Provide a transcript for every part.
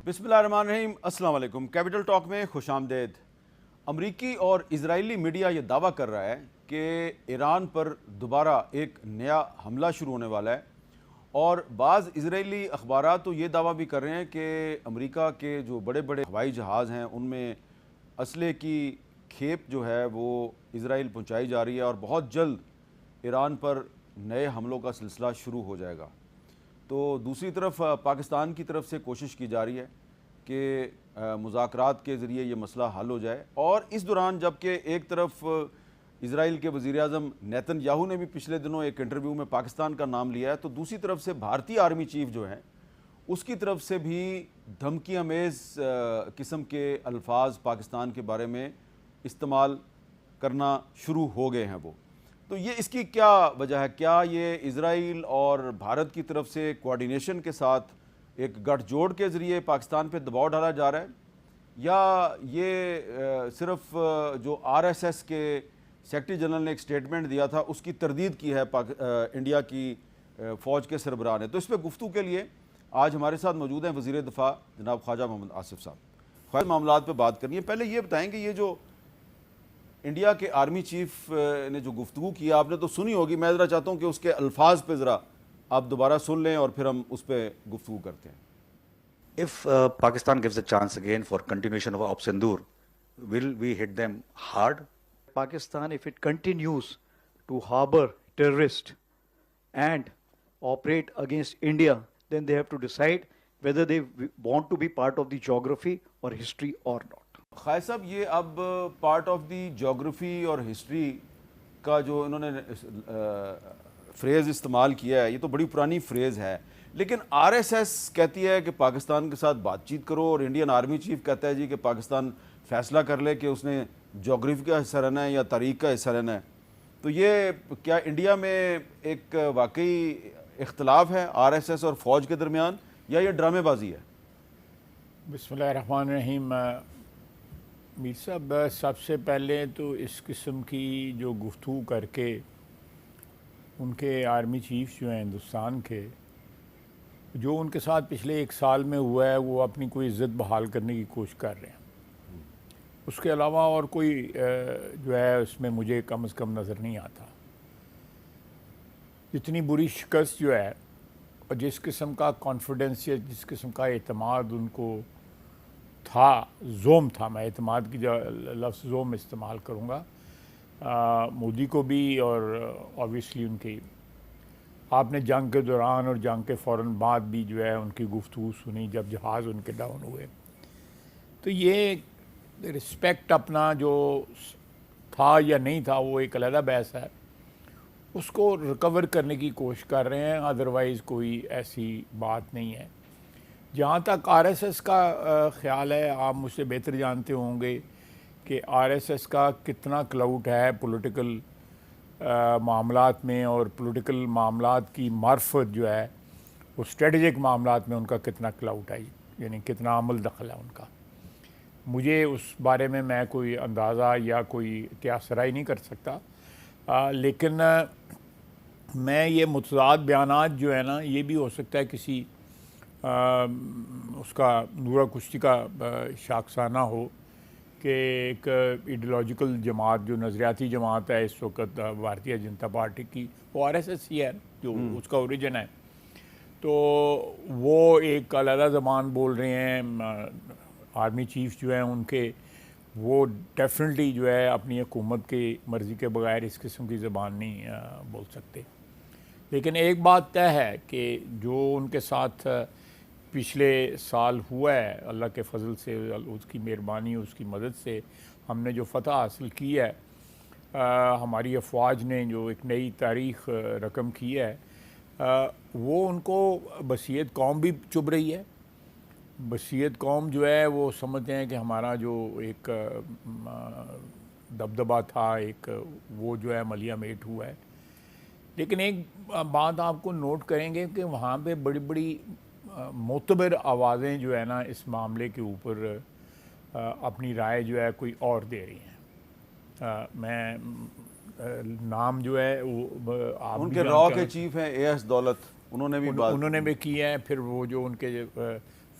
بسم اللہ الرحمن الرحیم، السلام علیکم۔ کیپٹل ٹاک میں خوش آمدید۔ امریکی اور اسرائیلی میڈیا یہ دعویٰ کر رہا ہے کہ ایران پر دوبارہ ایک نیا حملہ شروع ہونے والا ہے، اور بعض اسرائیلی اخبارات تو یہ دعویٰ بھی کر رہے ہیں کہ امریکہ کے جو بڑے بڑے ہوائی جہاز ہیں ان میں اسلحے کی کھیپ جو ہے وہ اسرائیل پہنچائی جا رہی ہے، اور بہت جلد ایران پر نئے حملوں کا سلسلہ شروع ہو جائے گا۔ تو دوسری طرف پاکستان کی طرف سے کوشش کی جا رہی ہے کہ مذاکرات کے ذریعے یہ مسئلہ حل ہو جائے، اور اس دوران جبکہ ایک طرف اسرائیل کے وزیر اعظم نیتن یاہو نے بھی پچھلے دنوں ایک انٹرویو میں پاکستان کا نام لیا ہے، تو دوسری طرف سے بھارتی آرمی چیف جو ہیں اس کی طرف سے بھی دھمکی آمیز قسم کے الفاظ پاکستان کے بارے میں استعمال کرنا شروع ہو گئے ہیں وہ۔ تو یہ اس کی کیا وجہ ہے؟ کیا یہ اسرائیل اور بھارت کی طرف سے کوارڈینیشن کے ساتھ ایک گٹھ جوڑ کے ذریعے پاکستان پہ دباؤ ڈالا جا رہا ہے، یا یہ صرف جو آر ایس ایس کے سیکرٹری جنرل نے ایک سٹیٹمنٹ دیا تھا اس کی تردید کی ہے انڈیا کی فوج کے سربراہ نے؟ تو اس پہ گفتگو کے لیے آج ہمارے ساتھ موجود ہیں وزیر دفاع جناب خواجہ محمد آصف صاحب۔ خواجہ معاملات پہ بات کرنی ہے، پہلے یہ بتائیں کہ یہ جو انڈیا کے آرمی چیف نے جو گفتگو کی آپ نے تو سنی ہوگی، میں ذرا چاہتا ہوں کہ اس کے الفاظ پہ ذرا آپ دوبارہ سن لیں اور پھر ہم اس پہ گفتگو کرتے ہیں۔ If Pakistan gives a chance again for continuation of Op Sindoor, will we hit them hard? Pakistan, if it continues to harbor terrorists and operate against India, then they have to decide whether they want to be part of the geography or history or not. خواجہ صاحب، یہ اب part of the geography اور history کا جو انہوں نے freeze استعمال کیا ہے، یہ تو بڑی پرانی فریز ہے، لیکن آر ایس ایس کہتی ہے کہ پاکستان کے ساتھ بات چیت کرو، اور انڈین آرمی چیف کہتا ہے جی کہ پاکستان فیصلہ کر لے کہ اس نے جیوگرافی کا حصہ رہنا ہے یا تاریخ کا حصہ رہنا ہے۔ تو یہ کیا انڈیا میں ایک واقعی اختلاف ہے آر ایس ایس اور فوج کے درمیان، یا یہ ڈرامے بازی ہے؟ بسم اللہ الرحمن الرحیم۔ میر صاحب، سب سے پہلے تو اس قسم کی جو گفتگو کر کے ان کے آرمی چیف جو ہیں ہندوستان کے، جو ان کے ساتھ پچھلے ایک سال میں ہوا ہے، وہ اپنی کوئی عزت بحال کرنے کی کوشش کر رہے ہیں۔ اس کے علاوہ اور کوئی جو ہے اس میں مجھے کم از کم نظر نہیں آتا۔ جتنی بری شکست جو ہے اور جس قسم کا کانفیڈنس یا جس قسم کا اعتماد ان کو تھا، زوم تھا، میں اعتماد کی جو لفظ زوم استعمال کروں گا، مودی کو بھی اور آبویسلی ان کی، آپ نے جنگ کے دوران اور جنگ کے فوراً بعد بھی جو ہے ان کی گفتگو سنی جب جہاز ان کے ڈاؤن ہوئے، تو یہ رسپیکٹ اپنا جو تھا یا نہیں تھا وہ ایک علیحدہ بحث ہے، اس کو ریکور کرنے کی کوشش کر رہے ہیں، ادروائز کوئی ایسی بات نہیں ہے۔ جہاں تک آر ایس ایس کا خیال ہے، آپ مجھ سے بہتر جانتے ہوں گے کہ آر ایس ایس کا کتنا کلاؤٹ ہے پولیٹیکل معاملات میں، اور پولیٹیکل معاملات کی معرفت جو ہے وہ اسٹریٹجک معاملات میں ان کا کتنا کلاؤٹ ہے، یعنی کتنا عمل دخل ہے ان کا۔ مجھے اس بارے میں کوئی اندازہ یا کوئی قیاس رائے نہیں کر سکتا، لیکن میں یہ متضاد بیانات جو ہے نا، یہ بھی ہو سکتا ہے کسی اس کا نورا کشتی کا شاخسانہ ہو کہ ایک ایڈیولوجیکل جماعت جو نظریاتی جماعت ہے اس وقت بھارتیہ جنتا پارٹی کی، وہ آر ایس ایس ہی ہے جو اس کا اوریجن ہے، تو وہ ایک علیحدہ زبان بول رہے ہیں۔ آرمی چیف جو ہیں ان کے، وہ ڈیفینیٹلی جو ہے اپنی حکومت کی مرضی کے بغیر اس قسم کی زبان نہیں بول سکتے۔ لیکن ایک بات طے ہے کہ جو ان کے ساتھ پچھلے سال ہوا ہے، اللہ کے فضل سے، اس کی مہربانی، اس کی مدد سے ہم نے جو فتح حاصل کی ہے، ہماری افواج نے جو ایک نئی تاریخ رقم کی ہے، وہ ان کو بصیرت قوم بھی چبھ رہی ہے۔ بصیرت قوم جو ہے وہ سمجھتے ہیں کہ ہمارا جو ایک دبدبہ تھا، ایک وہ جو ہے ملیہ میٹ ہوا ہے۔ لیکن ایک بات آپ کو نوٹ کریں گے کہ وہاں پہ بڑی بڑی معتبر آوازیں جو ہے نا اس معاملے کے اوپر اپنی رائے جو ہے کوئی اور دے رہی ہیں۔ میں نام جو ہے وہ آپ ان کے را کے چیف ہیں اے ایس دولت، انہوں نے بھی کی ہے۔ پھر وہ جو ان کے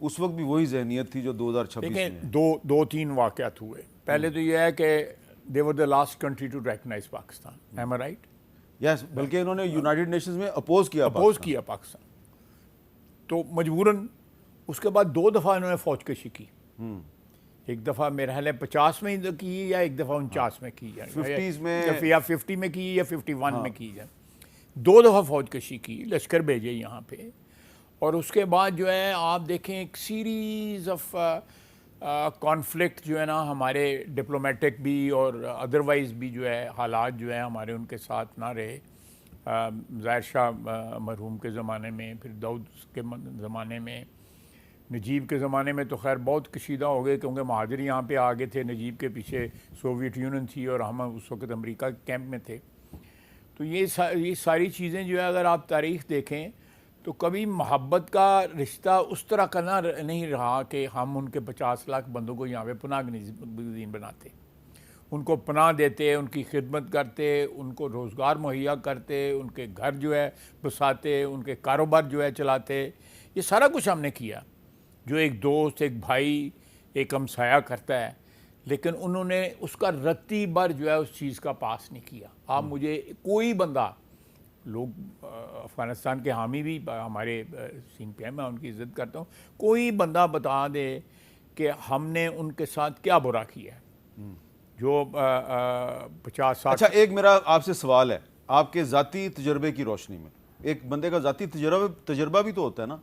اس وقت بھی وہی ذہنیت تھی جو 2026 دیکھیں میں دو تین واقعات ہوئے. پہلے تو یہ ہے کہ they were the last country to recognize Pakistan. Am I right? یس بلکہ انہوں نے یونائٹڈ نیشنز میں اپوز کیا اپوز کیا پاکستان. تو مجبوراً اس کے بعد 2 دفعہ انہوں نے فوج کشی کی. ایک دفعہ میرا خیال ہے 50 میں کی یا ایک دفعہ 49 میں کی جائے 50s میں یا 50 میں کی یا 51 میں کی جائے. 2 دفعہ فوج کشی کی, لشکر بھیجے یہاں پہ. اور اس کے بعد جو ہے آپ دیکھیں ایک سیریز آف کانفلکٹ جو ہے نا ہمارے ڈپلومیٹک بھی اور ادروائز بھی جو ہے حالات جو ہے ہمارے ان کے ساتھ نہ رہے. ظاہر شاہ مرحوم کے زمانے میں, پھر داؤد کے زمانے میں, نجیب کے زمانے میں تو خیر بہت کشیدہ ہو گئے کیونکہ مہاجر یہاں پہ آگے تھے. نجیب کے پیچھے سوویت یونین تھی اور ہم اس وقت امریکہ کے کیمپ میں تھے. تو یہ ساری چیزیں جو ہے اگر آپ تاریخ دیکھیں تو کبھی محبت کا رشتہ اس طرح کا نہیں رہا کہ ہم ان کے 50 لاکھ بندوں کو یہاں پہ پناہ گزین بناتے, ان کو پناہ دیتے, ان کی خدمت کرتے, ان کو روزگار مہیا کرتے, ان کے گھر جو ہے بساتے, ان کے کاروبار جو ہے چلاتے. یہ سارا کچھ ہم نے کیا جو ایک دوست, ایک بھائی, ایک ہمسایہ کرتا ہے. لیکن انہوں نے اس کا رتی بھر جو ہے اس چیز کا پاس نہیں کیا. آپ مجھے کوئی بندہ, لوگ افغانستان کے حامی بھی ہمارے سین پہ ہیں, میں ان کی عزت کرتا ہوں, کوئی بندہ بتا دے کہ ہم نے ان کے ساتھ کیا برا کیا ہے جو 50-60. اچھا ایک میرا آپ سے سوال ہے, آپ کے ذاتی تجربے کی روشنی میں, ایک بندے کا ذاتی تجربہ بھی تو ہوتا ہے نا.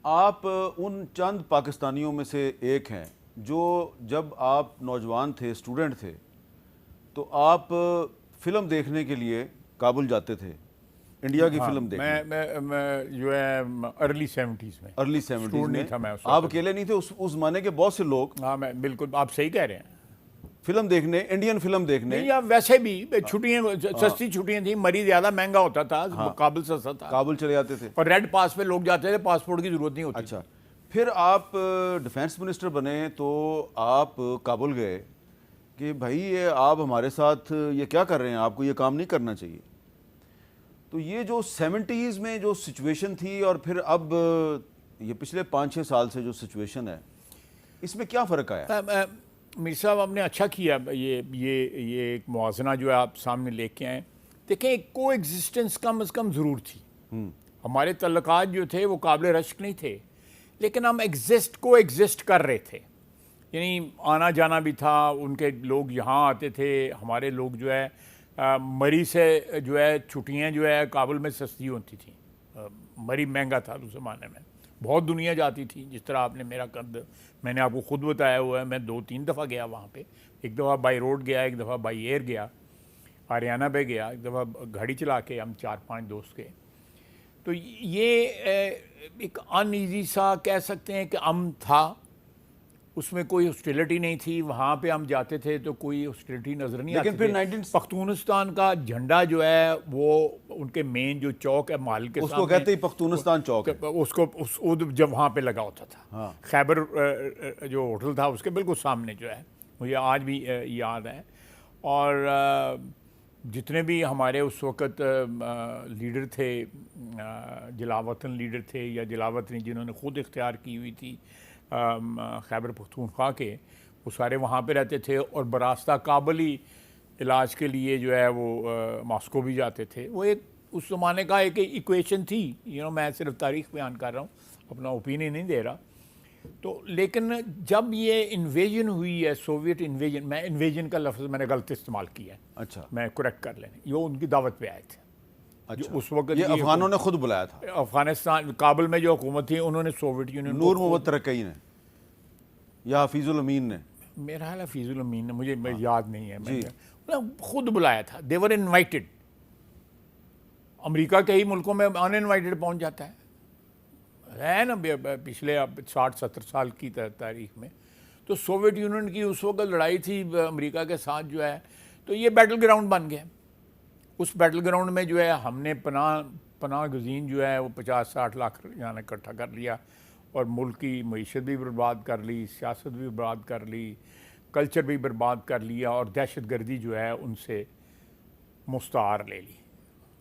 آپ ان چند پاکستانیوں میں سے ایک ہیں جو جب آپ نوجوان تھے, اسٹوڈنٹ تھے, تو آپ فلم دیکھنے کے لیے کابل جاتے تھے, انڈیا کی فلم دیکھنے. میں جو ہے ارلی 70s میں ارلی 70s میں تھا میں, آپ اکیلے نہیں تھے, اس زمانے کے بہت سے لوگ. ہاں میں بالکل, آپ صحیح کہہ رہے ہیں. فلم دیکھنے, انڈین فلم دیکھنے, یا ویسے بھی چھٹیاں, سستی چھٹیاں تھیں, مری زیادہ مہنگا ہوتا تھا, کابل سستا تھا, کابل چلے جاتے تھے. اور ریڈ پاس پہ لوگ جاتے تھے, پاسپورٹ کی ضرورت نہیں ہوتی. اچھا پھر آپ ڈیفینس منسٹر بنے تو آپ کابل گئے کہ بھائی یہ آپ ہمارے ساتھ یہ کیا کر رہے ہیں, آپ کو یہ کام نہیں کرنا چاہیے. تو یہ جو 70s میں جو سچویشن تھی اور پھر اب یہ پچھلے 5-6 سال سے جو سچویشن ہے, اس میں کیا فرق آیا؟ میر صاحب آپ نے اچھا کیا یہ ایک موازنہ جو ہے آپ سامنے لے کے آئیں. دیکھیں ایک کو ایگزسٹنس کم از کم ضرور تھی. ہمارے تعلقات جو تھے وہ قابل رشک نہیں تھے, لیکن ہم کو ایگزسٹ کر رہے تھے. یعنی آنا جانا بھی تھا, ان کے لوگ یہاں آتے تھے, ہمارے لوگ جو ہے مری سے جو ہے چھٹیاں جو ہے کابل میں سستی ہوتی تھیں. مری مہنگا تھا اس زمانے میں, بہت دنیا جاتی تھی. جس طرح آپ نے میرا قد میں نے آپ کو خود بتایا ہوا ہے, میں 2-3 دفعہ گیا وہاں پہ. ایک دفعہ بائی روڈ گیا, ایک دفعہ بائی ایئر گیا, ہریانہ پہ گیا, ایک دفعہ گاڑی چلا کے ہم 4-5 دوست گئے. تو یہ ایک ان ایزی سا کہہ سکتے ہیں کہ امن تھا, اس میں کوئی ہاسٹیلٹی نہیں تھی. وہاں پہ ہم جاتے تھے تو کوئی ہاسٹیلٹی نظر نہیں آتی. لیکن پھر پختونستان کا جھنڈا جو ہے وہ ان کے مین جو چوک ہے مال کے اس کو کہتے ہی پختونستان چوک ہے, اس کو جب وہاں پہ لگا ہوتا تھا. خیبر جو ہوٹل تھا اس کے بالکل سامنے جو ہے, مجھے آج بھی یاد ہے. اور جتنے بھی ہمارے اس وقت لیڈر تھے, جلاوطن لیڈر تھے یا جلاوطنی جنہوں نے خود اختیار کی ہوئی تھی خیبر پختونخوا کے, وہ سارے وہاں پہ رہتے تھے. اور براستہ کابلی علاج کے لیے جو ہے وہ ماسکو بھی جاتے تھے. وہ ایک اس زمانے کا ایک ایکویشن تھی. میں صرف تاریخ بیان کر رہا ہوں, اپنا اوپینین نہیں دے رہا. تو لیکن جب یہ انویژن ہوئی ہے, سوویت انویژن, میں انویژن کا لفظ میں نے غلط استعمال کیا ہے, اچھا میں کریکٹ کر لینے, یہ ان کی دعوت پہ آئے تھے. اچھا اس وقت یہ افغانوں نے خود بلایا تھا. افغانستان کابل میں جو حکومت تھی انہوں نے سوویت یونین, نور محمد ترکی نے یا حفیظ الامین نے, میرا خیال حفیظ الامین نے, مجھے یاد نہیں ہے, میں خود بلایا تھا. دے ور انوائٹڈ. امریکہ کے ہی ملکوں میں ان انوائٹڈ پہنچ جاتا ہے نا پچھلے 60-70 سال کی تاریخ میں. تو سوویت یونین کی اس وقت لڑائی تھی امریکہ کے ساتھ جو ہے, تو یہ بیٹل گراؤنڈ بن گیا. اس بیٹل گراؤنڈ میں جو ہے ہم نے پناہ گزین جو ہے وہ 50-60 لاکھ یہاں اکٹھا کر لیا, اور ملک کی معیشت بھی برباد کر لی, سیاست بھی برباد کر لی, کلچر بھی برباد کر لیا, اور دہشت گردی جو ہے ان سے مستعار لے لی.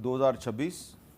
2026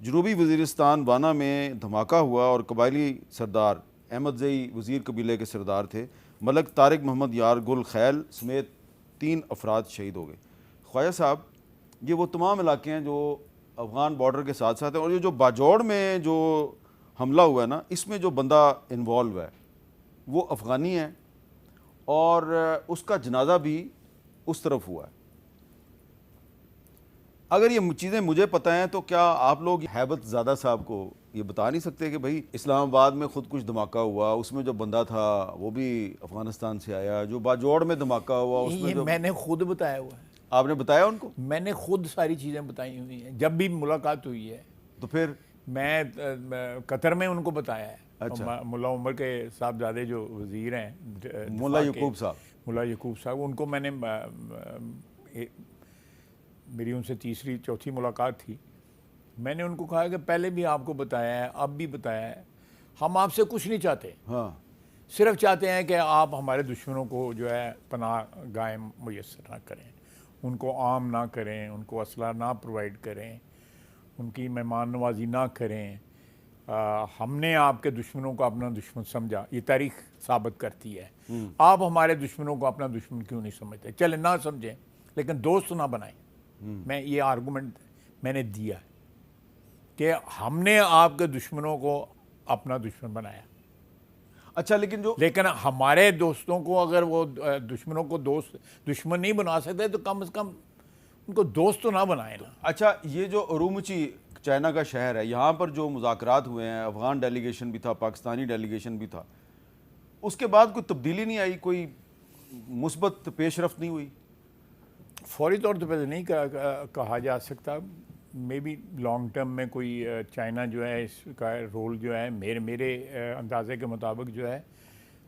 جنوبی وزیرستان وانا میں دھماکہ ہوا اور قبائلی سردار احمد زئی وزیر قبیلے کے سردار تھے ملک طارق محمد یار گل خیل سمیت 3 افراد شہید ہو گئے۔ خواجہ صاحب، یہ وہ تمام علاقے ہیں جو افغان بارڈر کے ساتھ ساتھ ہیں، اور یہ جو باجوڑ میں جو حملہ ہوا ہے نا، اس میں جو بندہ انوالو ہے وہ افغانی ہے اور اس کا جنازہ بھی اس طرف ہوا ہے۔ اگر یہ چیزیں مجھے پتہ ہیں تو کیا آپ لوگ ہیبت زادہ صاحب کو یہ بتا نہیں سکتے کہ بھائی اسلام آباد میں خود کچھ دھماکہ ہوا، اس میں جو بندہ تھا وہ بھی افغانستان سے آیا، جو باجوڑ میں دھماکہ ہوا اس میں یہ جو میں نے خود بتایا ہوا ہے، آپ نے بتایا ان کو؟ میں نے خود ساری چیزیں بتائی ہوئی ہیں جب بھی ملاقات ہوئی ہے۔ تو پھر میں قطر میں ان کو بتایا ہے۔ اچھا۔ ملا عمر کے صاحبزادے جو وزیر ہیں ملا یعقوب صاحب، ملا یعقوب صاحب، ان کو میں نے میری ان سے تیسری چوتھی ملاقات تھی، میں نے ان کو کہا کہ پہلے بھی آپ کو بتایا ہے، اب بھی بتایا ہے، ہم آپ سے کچھ نہیں چاہتے، ہاں، صرف چاہتے ہیں کہ آپ ہمارے دشمنوں کو جو ہے پناہ گاہیں میسر نہ کریں، ان کو عام نہ کریں، ان کو اسلحہ نہ پرووائڈ کریں، ان کی مہمان نوازی نہ کریں۔ ہم نے آپ کے دشمنوں کو اپنا دشمن سمجھا، یہ تاریخ ثابت کرتی ہے۔ آپ ہمارے دشمنوں کو اپنا دشمن کیوں نہیں سمجھتے؟ چلے نہ سمجھیں لیکن دوست نہ بنائیں۔ میں یہ آرگومنٹ میں نے دیا کہ ہم نے آپ کے دشمنوں کو اپنا دشمن بنایا، اچھا، لیکن ہمارے دوستوں کو اگر وہ دشمنوں کو دشمن نہیں بنا سکتے تو کم از کم ان کو دوست تو نہ بنائیں نا۔ اچھا، یہ جو ارومچی چائنا کا شہر ہے، یہاں پر جو مذاکرات ہوئے ہیں، افغان ڈیلیگیشن بھی تھا، پاکستانی ڈیلیگیشن بھی تھا، اس کے بعد کوئی تبدیلی نہیں آئی، کوئی مثبت پیش رفت نہیں ہوئی؟ فوری طور پہ نہیں کہا جا سکتا، مے بی لانگ ٹرم میں کوئی چائنا جو ہے اس کا رول جو ہے میرے اندازے کے مطابق جو ہے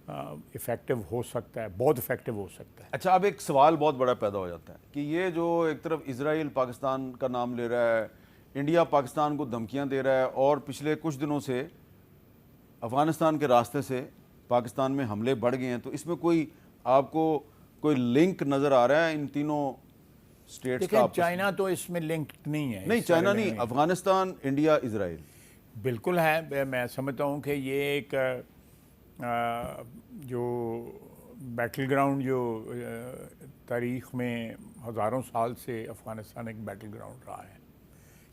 افیکٹو ہو سکتا ہے، بہت افیکٹو ہو سکتا ہے۔ اچھا، اب ایک سوال بہت بڑا پیدا ہو جاتا ہے کہ یہ جو ایک طرف اسرائیل پاکستان کا نام لے رہا ہے، انڈیا پاکستان کو دھمکیاں دے رہا ہے، اور پچھلے کچھ دنوں سے افغانستان کے راستے سے پاکستان میں حملے بڑھ گئے ہیں، تو اس میں کوئی آپ کو کوئی لنک نظر آ رہا ہے ان تینوں اسٹیٹس لیکن کا؟ چائنا تو اس میں لنک نہیں ہے۔ نہیں، چائنا نہیں، افغانستان، انڈیا، اسرائیل بالکل ہے۔ میں سمجھتا ہوں کہ یہ ایک جو بیٹل گراؤنڈ جو تاریخ میں ہزاروں سال سے افغانستان ایک بیٹل گراؤنڈ رہا ہے۔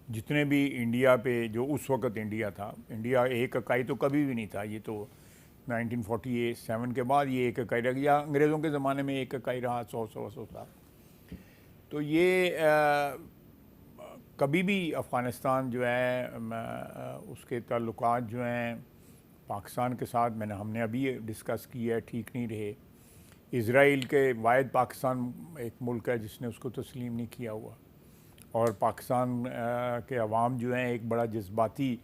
جتنے بھی انڈیا پہ جو اس وقت انڈیا تھا، انڈیا ایک اکائی تو کبھی بھی نہیں تھا، یہ تو 1947 کے بعد یہ ایک اکائی رہ گیا، انگریزوں کے زمانے میں ایک اکائی رہا 100 سال۔ تو یہ کبھی بھی افغانستان جو ہے اس کے تعلقات جو ہیں پاکستان کے ساتھ ہم نے ابھی ڈسکس کی ہے، ٹھیک نہیں رہے۔ اسرائیل کے واحد پاکستان ایک ملک ہے جس نے اس کو تسلیم نہیں کیا ہوا، اور پاکستان کے عوام جو ہیں ایک بڑا جذباتی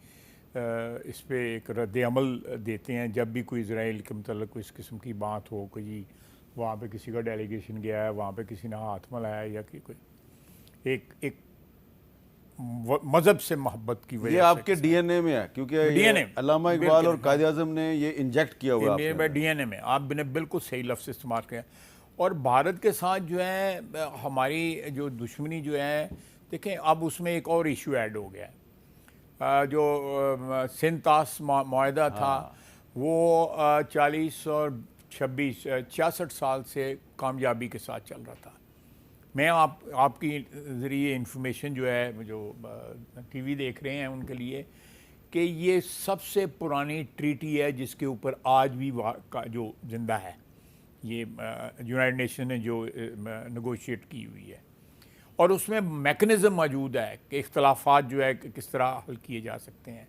اس پہ ایک رد عمل دیتے ہیں جب بھی کوئی اسرائیل کے متعلق کوئی اس قسم کی بات ہو، کہ جی وہاں پہ کسی کا ڈیلیگیشن گیا ہے، وہاں پہ کسی نے ہاتھ ملایا، یا کہ کوئی ایک مذہب سے محبت کی وجہ سے۔ یہ آپ کے ڈی این اے میں ہے، کیونکہ علامہ اقبال اور قائد اعظم نے یہ انجیکٹ کیا ہوا ہے ڈی این اے میں۔ آپ نے بالکل صحیح لفظ استعمال کیا۔ اور بھارت کے ساتھ جو ہے ہماری جو دشمنی جو ہے، دیکھیں اب اس میں ایک اور ایشو ایڈ ہو گیا ہے۔ جو سندھ طاس معاہدہ تھا وہ 40 اور 26 66 سال سے کامیابی کے ساتھ چل رہا تھا۔ میں آپ کی ذریعے انفارمیشن جو ہے، جو ٹی وی دیکھ رہے ہیں ان کے لیے، کہ یہ سب سے پرانی ٹریٹی ہے جس کے اوپر آج بھی جو زندہ ہے، یہ یونائٹڈ نیشن نے جو نیگوشیٹ کی ہوئی ہے، اور اس میں میکنزم موجود ہے کہ اختلافات جو ہے کس طرح حل کیے جا سکتے ہیں۔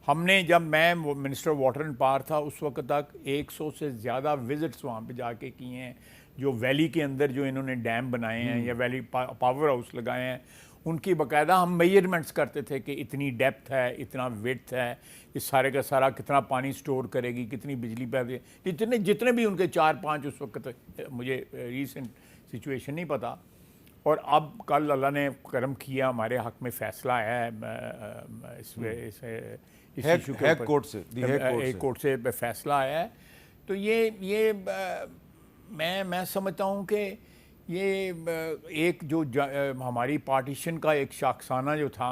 ہم نے جب میں منسٹر واٹر اینڈ پاور تھا اس وقت تک 100 سے زیادہ وزٹس وہاں پہ جا کے کیے ہیں، جو ویلی کے اندر جو انہوں نے ڈیم بنائے ہیں یا ویلی پاور ہاؤس لگائے ہیں، ان کی باقاعدہ ہم میجرمنٹس کرتے تھے کہ اتنی ڈیپتھ ہے، اتنا ویڈتھ ہے، اس سارے کا سارا کتنا پانی سٹور کرے گی، کتنی بجلی پیدا، جتنے بھی ان کے 4-5 اس وقت، مجھے ریسنٹ سچویشن نہیں پتہ۔ اور اب کل اللہ نے کرم کیا، ہمارے حق میں فیصلہ آیا ہے اس ایشو کے اوپر، ایک کورٹ سے فیصلہ آیا ہے۔ تو یہ میں سمجھتا ہوں کہ یہ ایک جو ہماری پارٹیشن کا ایک شاخسانہ جو تھا،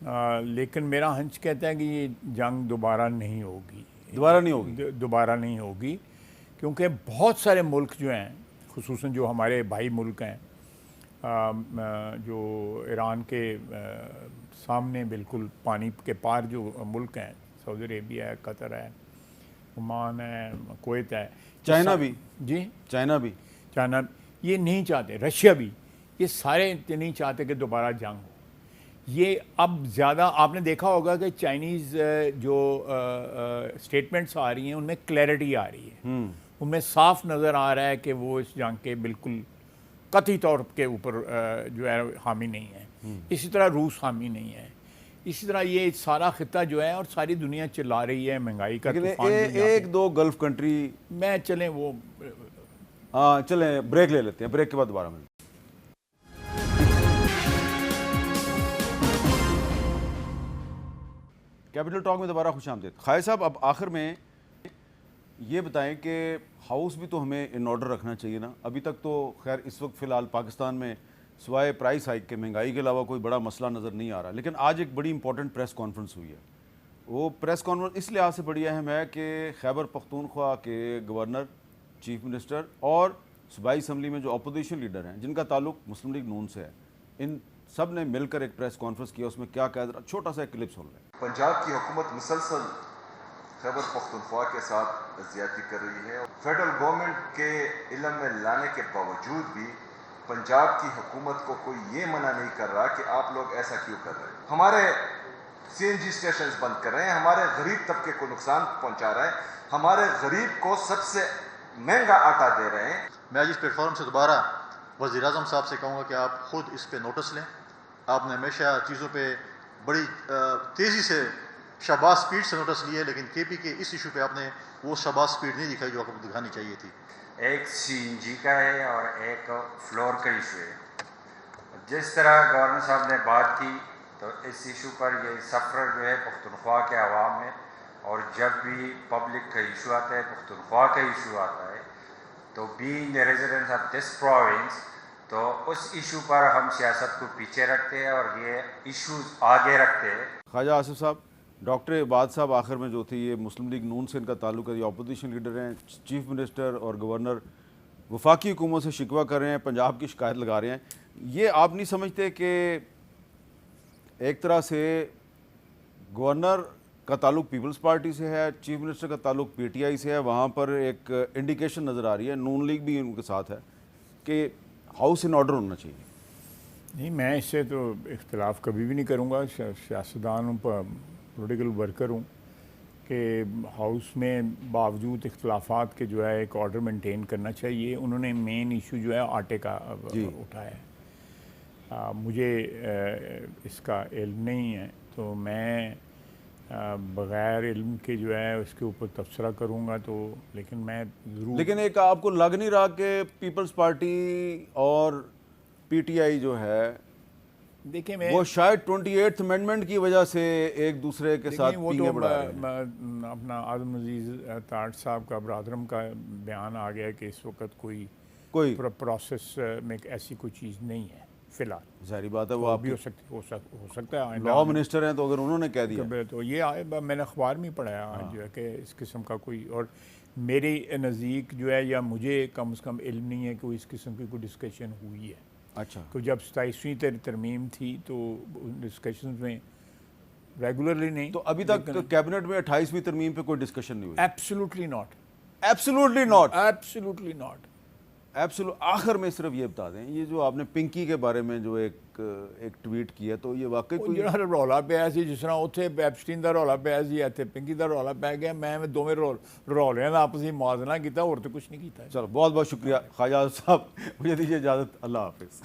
لیکن میرا ہنچ کہتا ہے کہ یہ جنگ دوبارہ نہیں ہوگی. دوبارہ نہیں ہوگی. دوبارہ نہیں ہوگی کیونکہ بہت سارے ملک جو ہیں, خصوصاً جو ہمارے بھائی ملک ہیں, جو ایران کے سامنے بالکل پانی کے پار جو ملک ہیں, سعودی عربیہ ہے, قطر ہے, عمان ہے, کویت ہے, چائنا بھی. جی چائنا بھی. چائنا یہ نہیں چاہتے, رشیا بھی, یہ سارے نہیں چاہتے کہ دوبارہ جنگ ہو. یہ اب زیادہ آپ نے دیکھا ہوگا کہ چائنیز جو اسٹیٹمنٹس آ رہی ہیں ان میں کلیئرٹی آ رہی ہے, ان میں صاف نظر آ رہا ہے کہ وہ اس جنگ کے بالکل قطعی طور کے اوپر جو ہے حامی نہیں ہے. اسی طرح روس حامی نہیں ہے. اسی طرح یہ سارا خطہ جو ہے اور ساری دنیا چلا رہی ہے مہنگائی کا طوفان. ایک دو گلف کنٹری میں چلیں وہ ہاں چلیں بریک لے لیتے ہیں, بریک کے بعد دوبارہ ملیں. کیپٹل ٹاک میں دوبارہ خوش آمدید. خالد صاحب, اب آخر میں یہ بتائیں کہ ہاؤس بھی تو ہمیں ان آرڈر رکھنا چاہیے نا. ابھی تک تو خیر اس وقت فی الحال پاکستان میں سوائے پرائس ہائیک کے مہنگائی کے علاوہ کوئی بڑا مسئلہ نظر نہیں آ رہا, لیکن آج ایک بڑی امپورٹنٹ پریس کانفرنس ہوئی ہے. وہ پریس کانفرنس اس لحاظ سے بڑی اہم ہے کہ خیبر پختونخوا کے گورنر, چیف منسٹر اور صوبائی اسمبلی میں جو اپوزیشن لیڈر ہیں جن کا تعلق مسلم لیگ نون سے ہے, ان سب نے مل کر ایک پریس کانفرنس کیا. اس میں کیا کہا, ذرا چھوٹا سا ایک کلپ سن لیں. پنجاب کی حکومت مسلسل خیبر پختونخوا کے ساتھ زیادتی کر رہی ہے. فیڈرل گورنمنٹ کے علم میں لانے کے باوجود بھی پنجاب کی حکومت کو کوئی یہ منع نہیں کر رہا کہ آپ لوگ ایسا کیوں کر رہے ہیں. ہمارے سی این جی اسٹیشنز بند کر رہے ہیں, ہمارے غریب طبقے کو نقصان پہنچا رہے ہیں, ہمارے غریب کو سب سے مہنگا آٹا دے رہے ہیں. میں آج اس پلیٹ فارم سے دوبارہ وزیر اعظم صاحب سے کہوں گا کہ آپ خود اس پہ نوٹس لیں. آپ نے ہمیشہ چیزوں پہ بڑی تیزی سے شاباز سپیڈ سے نوٹس لیے, لیکن کے پی کے اس ایشو پہ آپ نے وہ شاباز سپیڈ نہیں دکھائی جو آپ کو دکھانی چاہیے تھی. ایک سی این جی کا ہے اور ایک فلور کا ایشو ہے. جس طرح گورنر صاحب نے بات کی تو اس ایشو پر یہ سفر جو ہے پختونخوا کے عوام میں, اور جب بھی پبلک کا ایشو آتا ہے, پختونخوا کا ایشو آتا ہے, تو being the residents of this province تو اس ایشو پر ہم سیاست کو پیچھے رکھتے ہیں اور یہ ایشوز آگے رکھتے ہیں. خواجہ آصف صاحب, ڈاکٹر عباد صاحب آخر میں جو تھی, یہ مسلم لیگ نون سے ان کا تعلق ہے, یہ اپوزیشن لیڈر ہیں, چیف منسٹر اور گورنر وفاقی حکومت سے شکوہ کر رہے ہیں, پنجاب کی شکایت لگا رہے ہیں. یہ آپ نہیں سمجھتے کہ ایک طرح سے گورنر کا تعلق پیپلز پارٹی سے ہے, چیف منسٹر کا تعلق پی ٹی آئی سے ہے, وہاں پر ایک انڈیکیشن نظر آ رہی ہے, نون لیگ بھی ان کے ساتھ ہے, کہ ہاؤس ان آرڈر ہونا چاہیے. نہیں, میں اس سے تو اختلاف کبھی بھی نہیں کروں گا. سیاستدان ہوں, پولیٹیکل ورکر ہوں, کہ ہاؤس میں باوجود اختلافات کے جو ہے ایک آرڈر مینٹین کرنا چاہیے. انہوں نے مین ایشو جو ہے آٹے کا اٹھایا ہے. مجھے اس کا علم نہیں ہے, تو میں بغیر علم کے جو ہے اس کے اوپر تبصرہ کروں گا. تو لیکن میں ضرور, لیکن ایک آپ کو لگ نہیں رہا کہ پیپلز پارٹی اور پی ٹی آئی جو ہے دیکھیں, میں وہ شاید 28th امینڈمنٹ کی وجہ سے ایک دوسرے کے ساتھ پینگیں بڑھا رہے ہیں؟ اپنا اعظم عزیز تاج صاحب کا, برادرم کا بیان آ گیا کہ اس وقت کوئی پروسیس میں ایسی کوئی چیز نہیں ہے فی الحال. ظاہری بات ہے, وہ آپ بھی ہو سکتا ہے. لا منسٹر ہیں, تو اگر انہوں نے کہہ دیا تو یہ میں نے اخبار میں پڑھا جو ہے کہ اس قسم کا کوئی, اور میرے نزدیک جو ہے, یا مجھے کم از کم علم نہیں ہے کہ اس قسم کی کوئی ڈسکشن ہوئی ہے. اچھا, تو جب 27ویں ترمیم تھی تو ڈسکشنز میں ریگولرلی نہیں. تو ابھی تک کیبنٹ میں 28ویں ترمیم پہ کوئی ڈسکشن نہیں ہوئی؟ Absolutely not. Absolutely not. Absolutely not. آخر میں صرف یہ بتا دیں, یہ جو آپ نے پنکی کے بارے میں جو ایک ٹویٹ کیا, تو یہ واقعی کوئی رولا پیا سی, جس طرح اتنے ایپسٹین کا رولا پیا سی, اتنے پنکی کا رولا پی گیا. میں دونوں رولوں کا آپسی موازنہ کیا, اور تو کچھ نہیں کیا. چلو, بہت بہت شکریہ خواجہ صاحب, مجھے دیجیے اجازت, اللہ حافظ.